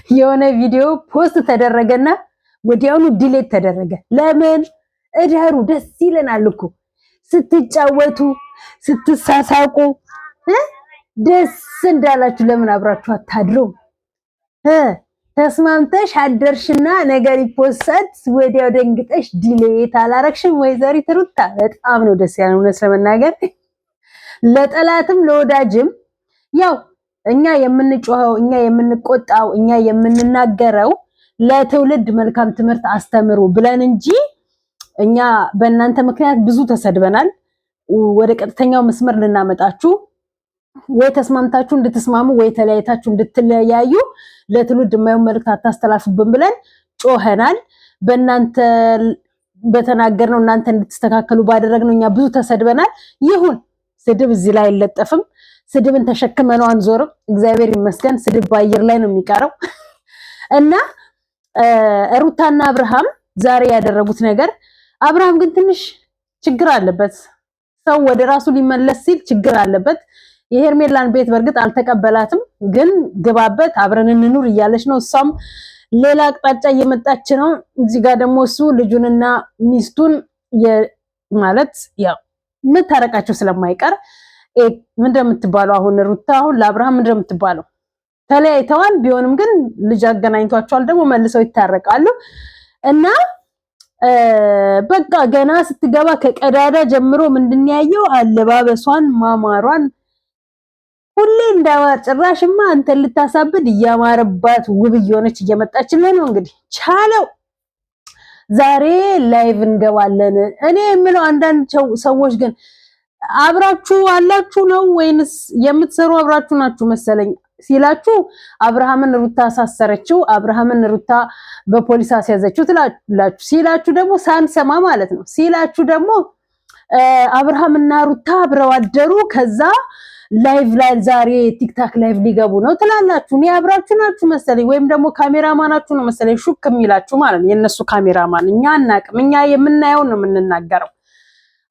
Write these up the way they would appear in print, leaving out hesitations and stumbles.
የሆነ ቪዲዮ ፖስት ተደረገና ወዲያውኑ ዲሌት ተደረገ። ለምን? እደሩ ደስ ይለናል እኮ ስትጫወቱ ስትሳሳቁ ደስ እንዳላችሁ ለምን አብራችሁ አታድሩም? ተስማምተሽ አደርሽና ነገር ይፖሰት ወዲያው ደንግጠሽ ዲሌት አላረግሽም? ወይዘሪት ሩታ በጣም ነው ደስ ያለው እውነት ለመናገር ለጠላትም ለወዳጅም ያው እኛ የምንጮኸው እኛ የምንቆጣው እኛ የምንናገረው ለትውልድ መልካም ትምህርት አስተምሩ ብለን እንጂ እኛ በእናንተ ምክንያት ብዙ ተሰድበናል። ወደ ቀጥተኛው መስመር ልናመጣችሁ ወይ ተስማምታችሁ እንድትስማሙ ወይ ተለያይታችሁ እንድትለያዩ ለትውልድ የማይሆን መልእክት አታስተላልፉብን ብለን ጮኸናል። በእናንተ በተናገርነው እናንተ እንድትስተካከሉ ባደረግነው እኛ ብዙ ተሰድበናል። ይሁን ስድብ እዚህ ላይ አይለጠፍም። ስድብን ተሸክመነው አንዞርም። እግዚአብሔር ይመስገን ስድብ በአየር ላይ ነው የሚቀረው። እና ሩታና አብርሃም ዛሬ ያደረጉት ነገር አብርሃም ግን ትንሽ ችግር አለበት። ሰው ወደ ራሱ ሊመለስ ሲል ችግር አለበት። የሄርሜላን ቤት በእርግጥ አልተቀበላትም፣ ግን ግባበት አብረን እንኑር እያለች ነው። እሷም ሌላ አቅጣጫ እየመጣች ነው። እዚህ ጋር ደግሞ እሱ ልጁንና ሚስቱን ማለት ያው የምታረቃቸው ስለማይቀር ምንድን ነው የምትባለው? አሁን ሩታ አሁን ለአብርሃም ምንድን ነው የምትባለው? ተለያይተዋል። ቢሆንም ግን ልጅ አገናኝቷቸዋል። ደግሞ መልሰው ይታረቃሉ እና በቃ ገና ስትገባ ከቀዳዳ ጀምሮ ምንድን ያየው አለባበሷን ማማሯን ሁሌ እንዳዋ ጭራሽማ አንተን ልታሳብድ እያማረባት ውብ እየሆነች እየመጣችልህ ነው። እንግዲህ ቻለው። ዛሬ ላይቭ እንገባለን። እኔ የምለው አንዳንድ ሰዎች ግን አብራችሁ አላችሁ ነው ወይንስ የምትሰሩ አብራችሁ ናችሁ መሰለኝ ሲላችሁ አብርሃምን ሩታ አሳሰረችው፣ አብርሃምን ሩታ በፖሊስ አስያዘችው ትላላችሁ። ሲላችሁ ደግሞ ሳንሰማ ማለት ነው። ሲላችሁ ደግሞ አብርሃምና ሩታ አብረው አደሩ፣ ከዛ ላይቭ ላይ ዛሬ ቲክታክ ላይቭ ሊገቡ ነው ትላላችሁ። እኔ አብራችሁ ናችሁ መሰለኝ ወይም ደግሞ ካሜራማናችሁ ነው መሰለኝ ሹክ የሚላችሁ ማለት ነው። የነሱ ካሜራማን እኛ አናቅም። እኛ የምናየውን ነው የምንናገረው።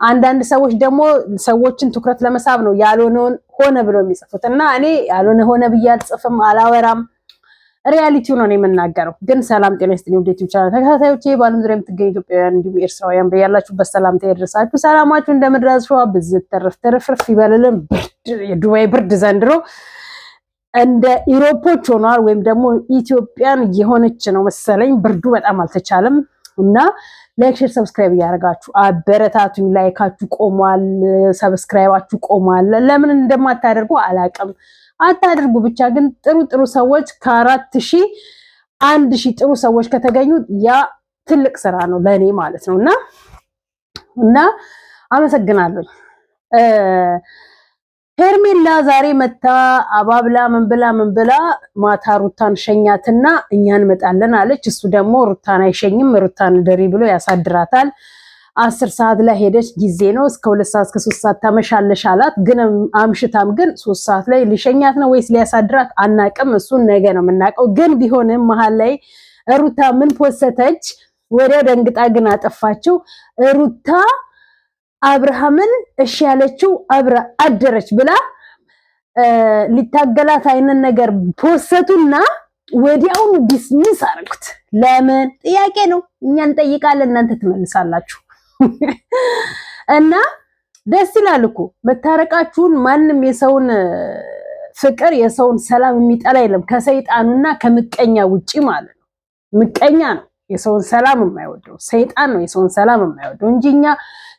አንዳንድ ሰዎች ደግሞ ሰዎችን ትኩረት ለመሳብ ነው ያልሆነውን ሆነ ብሎ የሚጽፉት እና እኔ ያልሆነ ሆነ ብዬ አልጽፍም፣ አላወራም። ሪያሊቲው ነው የምናገረው። ግን ሰላም ጤና ይስጥልኝ ውድ ዩቲዩብ ቻናል ተከታታዮቼ፣ በዓለም ዙሪያ የምትገኙ ኢትዮጵያውያን እንዲሁም ኤርትራውያን በያላችሁበት ሰላምታ ይድረሳችሁ። ሰላማችሁ እንደ ምድር አሸዋ ብዝት ተረፍረፍ ይበልልን። የዱባይ ብርድ ዘንድሮ እንደ ኢሮፖች ሆኗል፣ ወይም ደግሞ ኢትዮጵያን እየሆነች ነው መሰለኝ። ብርዱ በጣም አልተቻለም እና ላይክ ሼር ሰብስክራይብ እያደረጋችሁ አበረታቱኝ። ላይካችሁ ቆሟል፣ ሰብስክራይባችሁ ቆሟል። ለምን እንደማታደርጉ አላቅም። አታድርጉ ብቻ። ግን ጥሩ ሰዎች ከ4000 1000 ጥሩ ሰዎች ከተገኙ ያ ትልቅ ስራ ነው ለኔ ማለት ነው እና አመሰግናለሁ። ሄርሜላ ዛሬ መታ አባብላ ምን ብላ ማታ ሩታን ሸኛትና እኛ እንመጣለን አለች። እሱ ደግሞ ሩታን አይሸኝም፣ ሩታን ደሪ ብሎ ያሳድራታል። 10 ሰዓት ላይ ሄደች፣ ጊዜ ነው እስከ 2 ሰዓት እስከ 3 ሰዓት ታመሻለሽ አላት። ግን አምሽታም ግን 3 ሰዓት ላይ ሊሸኛት ነው ወይስ ሊያሳድራት አናቅም። እሱን ነገ ነው የምናውቀው። ግን ቢሆንም መሀል ላይ ሩታ ምን ፖሰተች? ወዲያው ደንግጣ ግን አጠፋችው። ሩታ አብርሃምን እሺ ያለችው አብራ አደረች ብላ ሊታገላት አይነት ነገር ፖሰቱና ወዲያውኑ ዲስሚስ አረጉት። ለምን? ጥያቄ ነው። እኛ እንጠይቃለን፣ እናንተ ትመልሳላችሁ። እና ደስ ይላል እኮ መታረቃችሁን። ማንም የሰውን ፍቅር የሰውን ሰላም የሚጠላ የለም ከሰይጣኑና ከምቀኛ ውጪ ማለት ነው። ምቀኛ ነው የሰውን ሰላም የማይወደው፣ ሰይጣን ነው የሰውን ሰላም የማይወደው እንጂ እኛ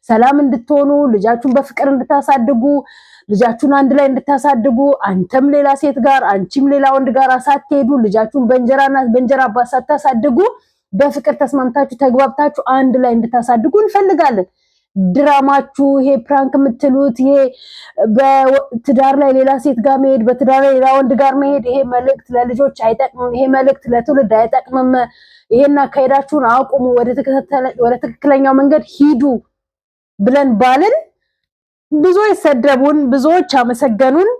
ሰላም እንድትሆኑ ልጃችሁን በፍቅር እንድታሳድጉ ልጃችሁን አንድ ላይ እንድታሳድጉ አንተም ሌላ ሴት ጋር አንቺም ሌላ ወንድ ጋር ሳትሄዱ ልጃችሁን በእንጀራ አባት ሳታሳድጉ በፍቅር ተስማምታችሁ ተግባብታችሁ አንድ ላይ እንድታሳድጉ እንፈልጋለን። ድራማችሁ ይሄ ፕራንክ የምትሉት ይሄ በትዳር ላይ ሌላ ሴት ጋር መሄድ፣ በትዳር ላይ ሌላ ወንድ ጋር መሄድ፣ ይሄ መልእክት ለልጆች አይጠቅምም፣ ይሄ መልእክት ለትውልድ አይጠቅምም። ይሄና ከሄዳችሁን አቁሙ፣ ወደ ትክክለኛው መንገድ ሂዱ ብለን ባልን ብዙዎች ሰደቡን፣ ብዙዎች አመሰገኑን።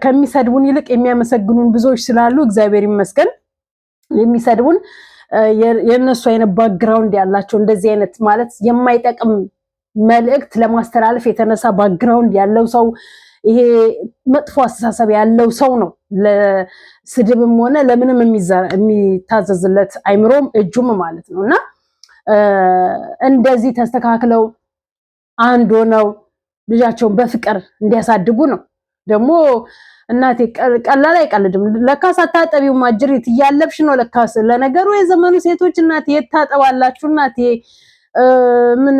ከሚሰድቡን ይልቅ የሚያመሰግኑን ብዙዎች ስላሉ እግዚአብሔር ይመስገን። የሚሰድቡን የነሱ አይነት ባክግራውንድ ያላቸው እንደዚህ አይነት ማለት የማይጠቅም መልእክት ለማስተላለፍ የተነሳ ባክግራውንድ ያለው ሰው ይሄ መጥፎ አስተሳሰብ ያለው ሰው ነው ለስድብም ሆነ ለምንም የሚታዘዝለት አይምሮም እጁም ማለት ነውና እንደዚህ ተስተካክለው አንድ ሆነው ልጃቸውን በፍቅር እንዲያሳድጉ ነው። ደግሞ እናቴ ቀላል አይቀልድም። ለካስ አታጠቢው ማጅሪት እያለብሽ ነው ለካስ። ለነገሩ የዘመኑ ሴቶች እናቴ የታጠባላችሁ እናቴ ምን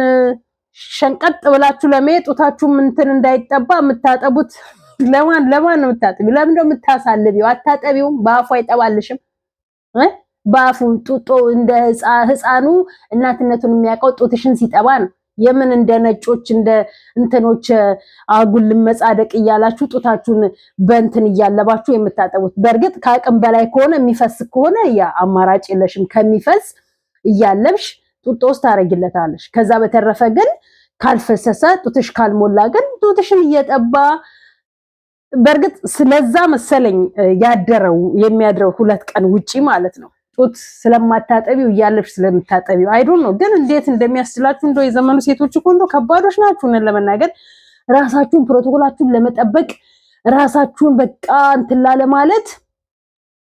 ሸንቀጥ ብላችሁ ለመጡታችሁ እንትን እንዳይጠባ የምታጠቡት ለማን ነው የምታጠቢው? ለምን ነው የምታሳልቢው? አታጠቢውም? በአፉ አይጠባልሽም? በአፉ ጡጦ እንደ ህፃኑ እናትነቱን የሚያውቀው ጡትሽን ሲጠባ ነው። የምን እንደ ነጮች እንደ እንትኖች አጉል መጻደቅ እያላችሁ ጡታችሁን በእንትን እያለባችሁ የምታጠቡት። በእርግጥ ከአቅም በላይ ከሆነ የሚፈስ ከሆነ ያ አማራጭ የለሽም። ከሚፈስ እያለብሽ ጡጦ ውስጥ ታረጊለታለሽ። ከዛ በተረፈ ግን ካልፈሰሰ ጡትሽ ካልሞላ ግን ጡትሽን እየጠባ በእርግጥ ስለዛ መሰለኝ ያደረው የሚያድረው 2 ቀን ውጪ ማለት ነው። ጡት ስለማታጠቢው እያለብሽ ስለምታጠቢው አይዶን ነው። ግን እንዴት እንደሚያስችላችሁ እንደው የዘመኑ ሴቶች እኮ እንደው ከባዶች ናችሁ ነን ለመናገር ራሳችሁን ፕሮቶኮላችሁን ለመጠበቅ ራሳችሁን በቃ እንትን ላለ ማለት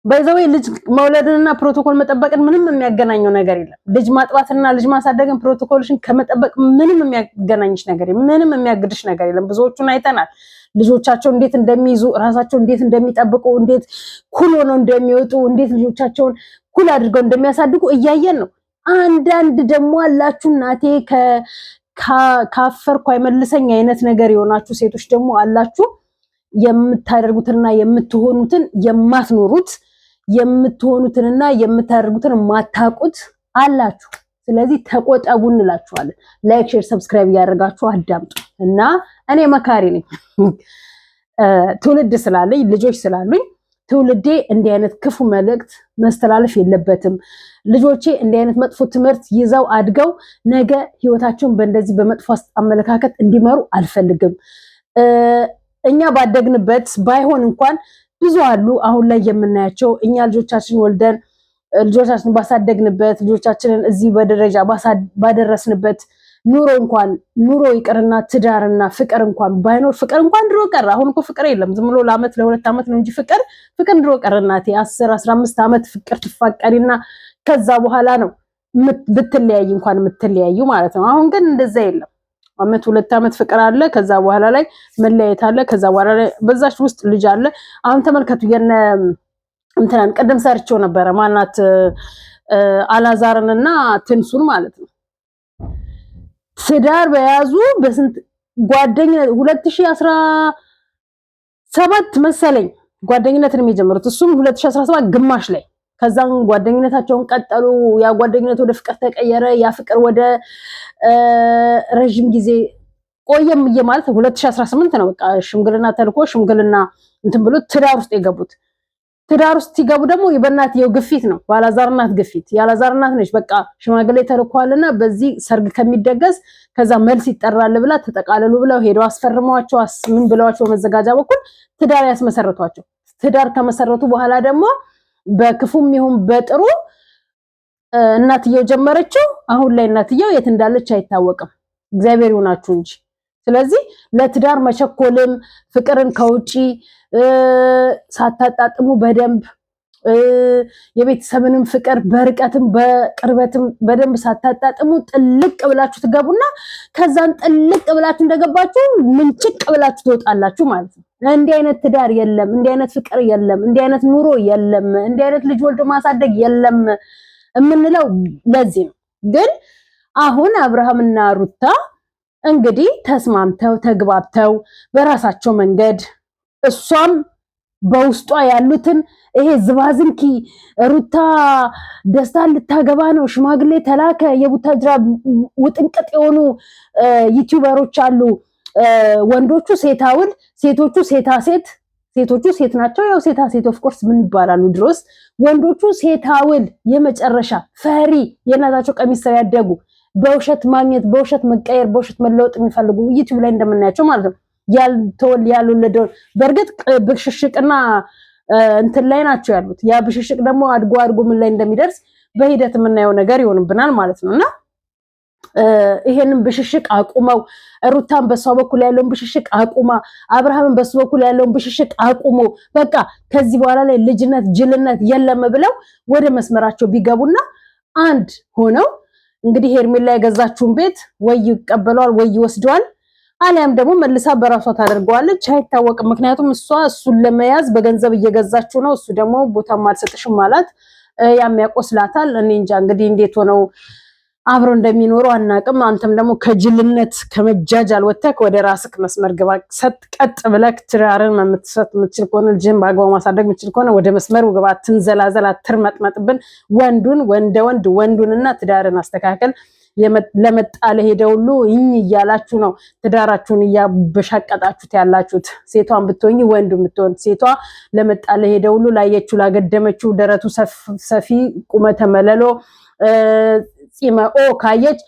በዛው ልጅ መውለድንና ፕሮቶኮል መጠበቅን ምንም የሚያገናኘው ነገር የለም። ልጅ ማጥባትና ልጅ ማሳደግን ፕሮቶኮልሽን ከመጠበቅ ምንም የሚያገናኝሽ ነገር የለም። ምንም የሚያግድሽ ነገር የለም። ብዙዎቹን አይተናል። ልጆቻቸው እንዴት እንደሚይዙ ራሳቸው እንዴት እንደሚጠብቁ እንዴት ኩል ሆነው እንደሚወጡ እንዴት ልጆቻቸውን ኩል አድርገው እንደሚያሳድጉ እያየን ነው። አንዳንድ ደግሞ አላችሁ እናቴ ካፈርኩ አይመልሰኝ አይነት ነገር የሆናችሁ ሴቶች ደግሞ አላችሁ። የምታደርጉትና የምትሆኑትን የማትኖሩት የምትሆኑትንና የምታደርጉትን ማታቁት አላችሁ። ስለዚህ ተቆጠቡ እንላችኋለን። ላይክ፣ ሼር፣ ሰብስክራይብ ያደርጋችሁ አዳምጡ እና እኔ መካሪ ነኝ። ትውልድ ስላለኝ ልጆች ስላሉኝ ትውልዴ እንዲህ አይነት ክፉ መልእክት መስተላለፍ የለበትም። ልጆቼ እንዲህ አይነት መጥፎ ትምህርት ይዘው አድገው ነገ ህይወታቸውን በእንደዚህ በመጥፎ አመለካከት እንዲመሩ አልፈልግም። እኛ ባደግንበት ባይሆን እንኳን ብዙ አሉ አሁን ላይ የምናያቸው እኛ ልጆቻችን ወልደን ልጆቻችን ባሳደግንበት ልጆቻችንን እዚህ በደረጃ ባደረስንበት ኑሮ ይቅርና ትዳርና ፍቅር እንኳን ባይኖር ፍቅር እንኳን ድሮ ቀረ። አሁን እኮ ፍቅር የለም። ዝም ብሎ ለአመት ለ2 ዓመት ነው እንጂ ፍቅር ድሮ ቀረ እናቴ። 10-15 ዓመት ፍቅር ትፋቀሪና ከዛ በኋላ ነው ብትለያይ እንኳን የምትለያዩ ማለት ነው። አሁን ግን እንደዛ የለም። 1-2 ዓመት ፍቅር አለ። ከዛ በኋላ ላይ መለያየት አለ። ከዛ በኋላ ላይ በዛች ውስጥ ልጅ አለ። አሁን ተመልከቱ የነ እንትናን ቀደም ሰርቸው ነበረ ማናት አላዛርንና ትንሱን ማለት ነው። ትዳር በያዙ በስንት ጓደኝነት 2017 መሰለኝ ጓደኝነትን የሚጀምሩት እሱም 2017 ግማሽ ላይ ከዛም ጓደኝነታቸውን ቀጠሉ። ያ ጓደኝነት ወደ ፍቅር ተቀየረ። ያ ፍቅር ወደ ረጅም ጊዜ ቆየም ማለት 2018 ነው። በቃ ሽምግልና ተልኮ ሽምግልና እንትን ብሎ ትዳር ውስጥ የገቡት። ትዳር ውስጥ ሲገቡ ደግሞ የበእናትየው ግፊት ነው። ባላዛር እናት ግፊት ያላዛር እናት ነች። በቃ ሽማግሌ ተልኳልና በዚህ ሰርግ ከሚደገስ ከዛ መልስ ይጠራል ብላ ተጠቃለሉ ብለው ሄደው አስፈርመዋቸው ምን ብለዋቸው መዘጋጃ በኩል ትዳር ያስመሰረቷቸው። ትዳር ከመሰረቱ በኋላ ደግሞ በክፉም ይሁን በጥሩ እናትየው ጀመረችው። አሁን ላይ እናትየው የት እንዳለች አይታወቅም። እግዚአብሔር ይሁናችሁ እንጂ። ስለዚህ ለትዳር መቸኮልም ፍቅርን ከውጪ ሳታጣጥሙ በደንብ የቤተሰብንም ፍቅር በርቀትም በቅርበትም በደንብ ሳታጣጥሙ ጥልቅ ብላችሁ ትገቡና ከዛን ጥልቅ ብላችሁ እንደገባችሁ ምንጭቅ ብላችሁ ትወጣላችሁ ማለት ነው። እንዲህ አይነት ትዳር የለም፣ እንዲህ አይነት ፍቅር የለም፣ እንዲህ አይነት ኑሮ የለም፣ እንዲህ አይነት ልጅ ወልዶ ማሳደግ የለም የምንለው ለዚህ ነው። ግን አሁን አብርሃምና ሩታ እንግዲህ ተስማምተው ተግባብተው በራሳቸው መንገድ እሷም በውስጧ ያሉትን ይሄ ዝባዝንኪ ሩታ ደስታን ልታገባ ነው፣ ሽማግሌ ተላከ፣ የቡታጅራ ውጥንቅጥ የሆኑ ዩቲዩበሮች አሉ። ወንዶቹ ሴታውል፣ ሴቶቹ ሴታሴት፣ ሴቶቹ ሴት ናቸው። ያው ሴታሴት ኦፍ ኮርስ ምን ይባላሉ ድሮስ። ወንዶቹ ሴታውል የመጨረሻ ፈሪ የእናታቸው ቀሚስ ስር ያደጉ በውሸት ማግኘት፣ በውሸት መቀየር፣ በውሸት መለወጥ የሚፈልጉ ዩቲዩብ ላይ እንደምናያቸው ማለት ነው። ያልወለደው በእርግጥ ብሽሽቅና እንትን ላይ ናቸው ያሉት። ያ ብሽሽቅ ደግሞ አድጎ ምን ላይ እንደሚደርስ በሂደት የምናየው ነገር ይሆንብናል ማለት ነውና ይሄንን ብሽሽቅ አቁመው ሩታን በሷ በኩል ያለውን ብሽሽቅ አቁማ አብርሃምን በሱ በኩል ያለውን ብሽሽቅ አቁሞ በቃ ከዚህ በኋላ ላይ ልጅነት ጅልነት የለም ብለው ወደ መስመራቸው ቢገቡና አንድ ሆነው እንግዲህ ሄርሜላ የገዛችውን ቤት ወይ ይቀበለዋል ወይ ይወስደዋል አሊያም ደግሞ መልሳ በራሷ ታደርገዋለች አይታወቅም ምክንያቱም እሷ እሱን ለመያዝ በገንዘብ እየገዛችው ነው እሱ ደግሞ ቦታም አልሰጥሽም ማለት ያሚያቆስላታል እኔ እንጃ እንግዲህ እንዴት ሆነው አብሮ እንደሚኖሩ አናቅም አንተም ደግሞ ከጅልነት ከመጃጃል ወጥተህ ወደ ራስክ መስመር ግባ ሰጥ ቀጥ ብለህ ትዳርን መምትሰጥ ምትችል ከሆነ ልጅን በአግባቡ ማሳደግ ምትችል ከሆነ ወደ መስመሩ ግባ ትንዘላዘል አትርመጥመጥብን ወንዱንና ትዳርን አስተካከል ለመጣ ለሄደ ሁሉ እያላችሁ ነው ትዳራችሁን ያበሻቀጣችሁት ያላችሁት ሴቷን ብትሆኚ ወንዱን ብትሆን ሴቷ ለመጣ ለሄደ ሁሉ ላየችው ላገደመችው ደረቱ ሰፊ ቁመተ መለሎ ፂመኦ ካየች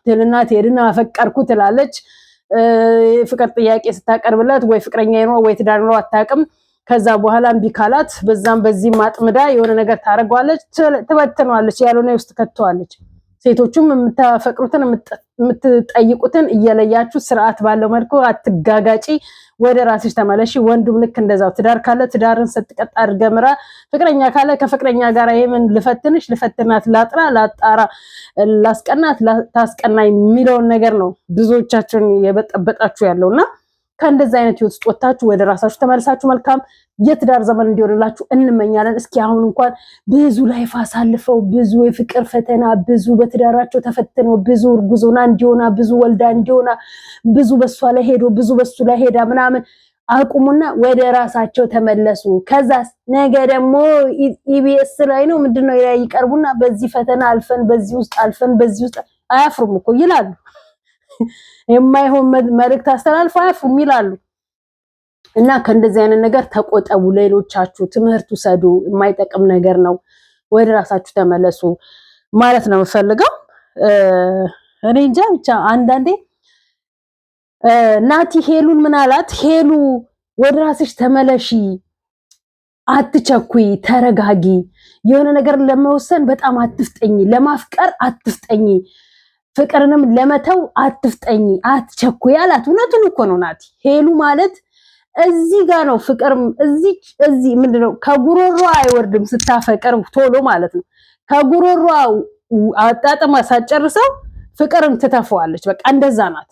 ትልና ትሄድና አፈቀርኩ ትላለች ፍቅር ጥያቄ ስታቀርብለት ወይ ፍቅረኛ ነው ወይ ትዳር ነው አታውቅም ከዛ በኋላ እምቢ ካላት በዛም በዚህ ማጥምዳ የሆነ ነገር ታረጋለች ትበትነዋለች ያልሆነ ውስጥ ከተዋለች ሴቶቹም የምታፈቅሩትን የምትጠይቁትን እየለያችሁ ስርዓት ባለው መልኩ አትጋጋጪ ወደ ራስሽ ተመለሺ ወንዱም ልክ እንደዛው ትዳር ካለ ትዳርን ሰጥቀጥ አድርገምራ ፍቅረኛ ካለ ከፍቅረኛ ጋር የምን ልፈትናት ላጥራ ላጣራ ላስቀናት ታስቀና የሚለውን ነገር ነው ብዙዎቻችሁን የበጠበጣችሁ ያለውና ከእንደዛ አይነት ህይወት ውስጥ ወጣችሁ ወደ ራሳችሁ ተመልሳችሁ መልካም የትዳር ዘመን እንዲሆንላችሁ እንመኛለን እስኪ አሁን እንኳን ብዙ ላይፍ አሳልፈው ብዙ የፍቅር ፈተና ብዙ በትዳራቸው ተፈትነው ብዙ እርጉዞና እንዲሆና ብዙ ወልዳ እንዲሆና ብዙ በሷ ላይ ሄዶ ብዙ በሱ ላይ ሄዳ ምናምን አቁሙና ወደ ራሳቸው ተመለሱ ከዛስ ነገ ደግሞ ኢቢኤስ ላይ ነው ምንድነው ይቀርቡና በዚህ ፈተና አልፈን በዚህ ውስጥ አልፈን በዚህ ውስጥ አያፍሩም እኮ ይላሉ የማይሆን መልእክት አስተላልፈው አያፍሩም ይላሉ እና ከእንደዚህ አይነት ነገር ተቆጠቡ ሌሎቻችሁ ትምህርት ውሰዱ የማይጠቅም ነገር ነው ወደ ራሳችሁ ተመለሱ ማለት ነው ፈልገው እኔ እንጃ ብቻ አንዳንዴ ናቲ ሄሉን ምን አላት ሄሉ ወደ ራስሽ ተመለሺ አትቸኩይ ተረጋጊ የሆነ ነገር ለመወሰን በጣም አትፍጠኝ ለማፍቀር አትፍጠኝ ፍቅርንም ለመተው አትፍጠኝ አትቸኩይ አላት እውነቱን እኮ ነው ናቲ ሄሉ ማለት እዚህ ጋር ነው ፍቅርም እዚህ ምንድነው ከጉሮሮ አይወርድም ስታፈቅር ቶሎ ማለት ነው ከጉሮሮ አጣጥማ ሳጨርሰው ፍቅርን ትተፈዋለች በቃ እንደዛ ናት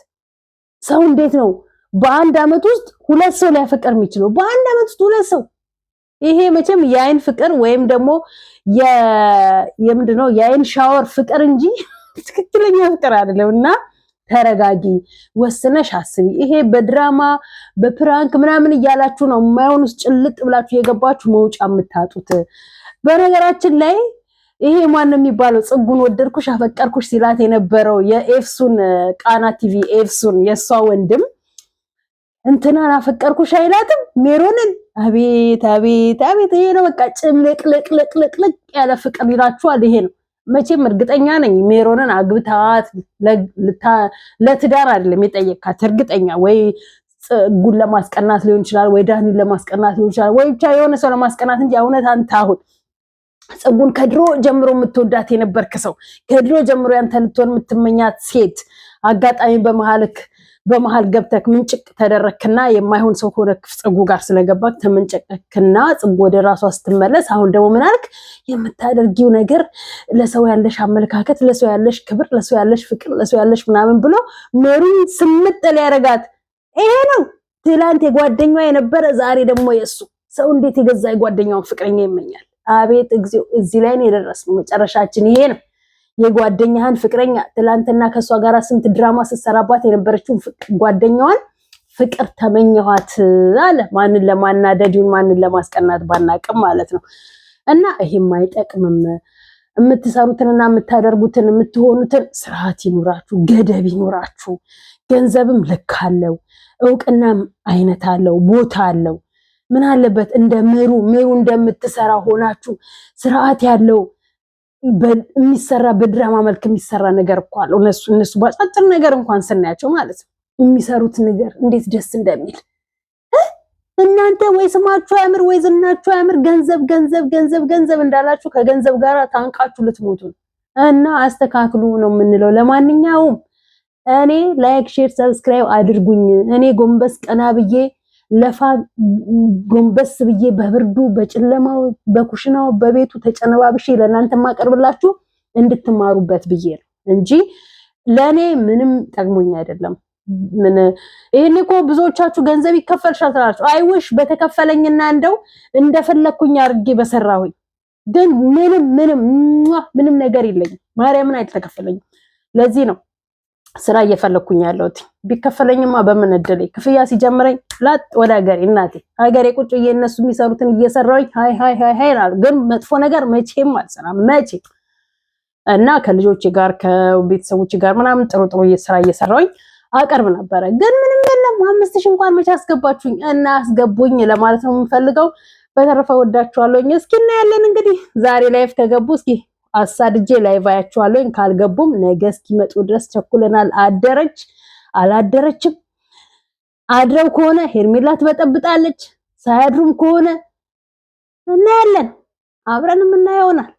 ሰው እንዴት ነው በአንድ አመት ውስጥ ሁለት ሰው ሊያፈቅር የሚችለው በአንድ አመት ውስጥ ሁለት ሰው ይሄ መቼም የአይን ፍቅር ወይም ደግሞ የምንድነው የአይን ሻወር ፍቅር እንጂ ትክክለኛ ፍቅር አይደለምና ተረጋጊ ወስነሽ አስቢ ይሄ በድራማ በፕራንክ ምናምን እያላችሁ ነው ማይሆን ውስጥ ጭልጥ ብላችሁ የገባችሁ መውጫ የምታጡት በነገራችን ላይ ይሄ ማን የሚባለው ጽጉን ወደድኩሽ አፈቀርኩሽ ሲላት የነበረው የኤፍሱን ቃና ቲቪ ኤፍሱን የሷ ወንድም እንትናን አፈቀርኩሽ አይላትም ሜሮንን አቤት አቤት አቤት ይሄ ነው በቃ ጭምልቅልቅልቅልቅ ያለ ፍቅር ይላችኋል ይሄ ነው መቼም እርግጠኛ ነኝ ሜሮንን አግብታት ለትዳር አይደለም የጠየቃት እርግጠኛ ወይ ጽጉን ለማስቀናት ሊሆን ይችላል ወይ ዳኒን ለማስቀናት ሊሆን ይችላል ወይ ብቻ የሆነ ሰው ለማስቀናት እንጂ እውነት አንተ አሁን ጽጉን ከድሮ ጀምሮ የምትወዳት የነበርክ ሰው ከድሮ ጀምሮ ያንተ ልትሆን የምትመኛት ሴት አጋጣሚ በመሃል ገብተክ ምንጭቅ ተደረክና የማይሆን ሰው ሆነ ጽጉ ጋር ስለገባክ ተመንጨቀክና ጽጉ ወደ ራሷ ስትመለስ አሁን ደግሞ ምን አልክ የምታደርጊው ነገር ለሰው ያለሽ አመለካከት ለሰው ያለሽ ክብር ለሰው ያለሽ ፍቅር ለሰው ያለሽ ምናምን ብሎ ሜሩን ስምጥል ያረጋት ይሄ ነው ትላንት የጓደኛዋ የነበረ ዛሬ ደግሞ የሱ ሰው እንዴት የገዛ የጓደኛውን ፍቅረኛ ይመኛል አቤት እግዚኦ እዚህ ላይ ነው የደረስነው መጨረሻችን ይሄ ነው የጓደኛህን ፍቅረኛ ትላንትና ከሷ ጋር ስንት ድራማ ስትሰራባት የነበረችው ጓደኛዋን ፍቅር ተመኘኋት አለ ማንን ለማናደድ ማንን ለማስቀናት ባናቅም ማለት ነው እና ይሄም አይጠቅምም የምትሰሩትንና የምታደርጉትን የምትሆኑትን ስርዓት ይኑራችሁ ገደብ ይኑራችሁ ገንዘብም ልክ አለው እውቅናም አይነት አለው ቦታ አለው ምን አለበት እንደ ምሩ እንደምትሰራ ሆናችሁ ስርዓት ያለው የሚሰራ በድራማ መልክ የሚሰራ ነገር እኮ አለው እነሱ ባጫጭር ነገር እንኳን ስናያቸው ማለት ነው የሚሰሩት ነገር እንዴት ደስ እንደሚል እናንተ ወይ ስማችሁ ያምር ወይ ዝናችሁ ያምር ገንዘብ እንዳላችሁ ከገንዘብ ጋር ታንቃችሁ ልትሞቱ እና አስተካክሉ ነው የምንለው። ለማንኛውም እኔ ላይክ፣ ሼር፣ ሰብስክራይብ አድርጉኝ። እኔ ጎንበስ ቀና ብዬ ለፋ ጎንበስ ብዬ በብርዱ በጨለማው በኩሽናው በቤቱ ተጨነባብሼ ለእናንተ ማቀርብላችሁ እንድትማሩበት ብዬ ነው እንጂ ለኔ ምንም ጠቅሞኝ አይደለም። ምን ይሄን እኮ ብዙዎቻችሁ ገንዘብ ይከፈልሻል ትላላችሁ። አይውሽ በተከፈለኝና እንደው እንደፈለኩኝ አድርጌ በሰራሁኝ ግን ምንም ነገር የለኝም። ማርያምን አይተከፈለኝም። ለዚህ ነው ስራ እየፈለኩኝ ያለሁት። ቢከፈለኝማ በምን እድሌ ክፍያ ሲጀምረኝ ላጥ ወደ ሀገሬ እናቴ ሀገሬ ቁጭ ብዬ እነሱ የሚሰሩትን እየሰራሁኝ ሃይ ግን መጥፎ ነገር መቼም አልሰራም መቼም። እና ከልጆቼ ጋር ከቤተሰቦቼ ጋር ምናምን ጥሩ ስራ እየሰራሁኝ አቀርብ ነበረ። ግን ምንም የለም። 5000 እንኳን መቼ አስገባችሁኝ እና አስገቡኝ ለማለት ነው የምፈልገው። በተረፈ ወዳችኋለሁኝ። እስኪ እናያለን እንግዲህ ዛሬ ላይፍ ከገቡ እስኪ አሳድጄ ላይቭ አያችኋለሁኝ። ካልገቡም ነገ እስኪመጡ ድረስ ቸኩለናል። አደረች አላደረችም፣ አድረው ከሆነ ሄርሜላ ትበጠብጣለች፣ ሳያድሩም ከሆነ እናያለን። አብረን የምናየው ይሆናል።